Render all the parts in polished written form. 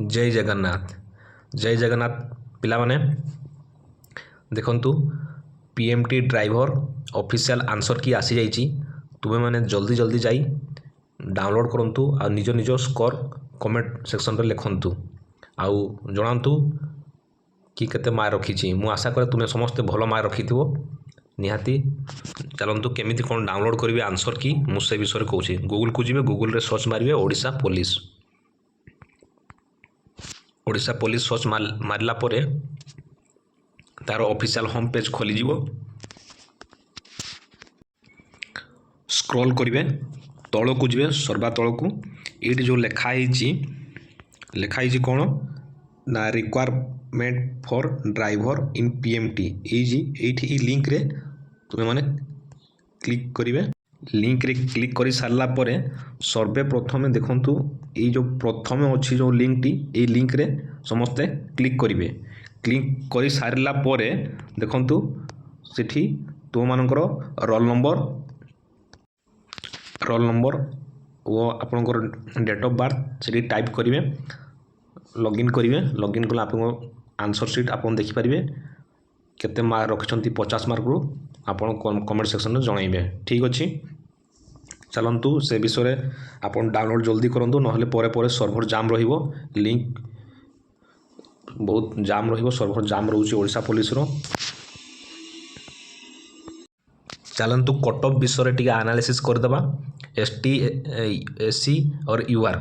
जय जगन्नाथ जय जगन्नाथ पिलामाने देखंतु पीएमटी ड्राइवर ऑफिशियल आंसर की आसी जाइए तुम्हें मैंने जल्दी जल्दी जाई डाउनलोड करंतु आ निज निज स्कोर कमेंट सेक्शन रे लिखंतु आउ जणांतु कि केते मार्क रखी मु आशा करे तुम्हें समस्त भल मार्क रखिथिबो निहाती चलंतु केमिति कोन डाउनलोड करिवे आंसर की मु से विषय कहूची गूगल को जिवे गूगल रे सर्च मारिवे ओडिशा पुलिस सर्च मारला परे तार ऑफिशियल होम पेज खोली जीवो स्क्रॉल करिवे तळ को जिवे सर्वा तळ को एटी जो लिखाई कोन ना requirement for driver in PMT एठी लिंक रे तुमे माने क्लिक करिवे लिंक रे क्लिक करी सारला परे सर्वे प्रथमे देखंतु ए जो प्रथमे अछि जो लिंक टी ए लिंक रे समस्ते क्लिक करिवे क्लिक करी सारला परे देखंतु सेठी तो मानकर रोल नंबर वो आपनकर डेट ऑफ बर्थ सेठी टाइप करिवे लॉगिन कला आपन आंसर शीट आपन देखि परिवे केते मार्क रखछंती 50 मार्क रो आपन कमेंट सेक्शन रे जणाइबे ठीक अछि चलंतु से विषय आपन डाउनलोड जल्दी करंतु नहले परे सर्वर जाम रहिबो लिंक बहुत जाम रहिबो सर्वर जाम रहउची ओडिशा पुलिस रो चलंतु कट ऑफ विषय टिके एनालिसिस कर देबा एसटी एससी और यूआर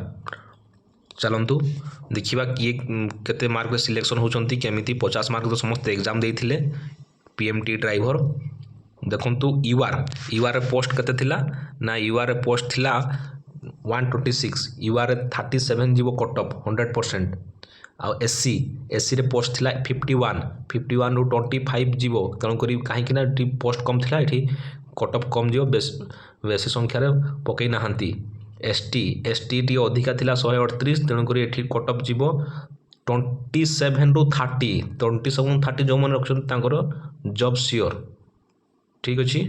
चलंतु देखिबा कि केते मार्क रे सिलेक्शन होचंती केमिति 50 मार्क तो समस्त एग्जाम देइथिले पीएमटी ड्राइवर देखंतु यूआर पोस्ट केते थिला ना यूआर पोस्ट थिला 126 यूआर 37 जीवो कट ऑफ 100% आ एससी रे पोस्ट थिला 51 रो 25 जीवो तण करी काहे कि ना पोस्ट कम थिला एठी कट ऑफ कम जीवो बेसी संख्या रे पकई नाहंती एसटी टी अधिका थिला 138 तण करी एठी कट ऑफ जीवो 27 रो 30 जो मन रखछन तांकर जॉब सियोर ठीक अछि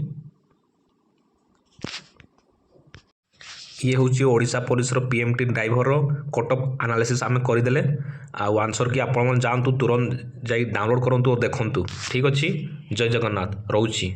ये होची ओडिशा पुलिस रो पीएमटी ड्राइवर रो कट ऑफ एनालिसिस आमे करि देले आ आंसर की आपण मन जानतु तुरंत जाई डाउनलोड करंतु और देखंतु ठीक अछि जय जगन्नाथ रहउची।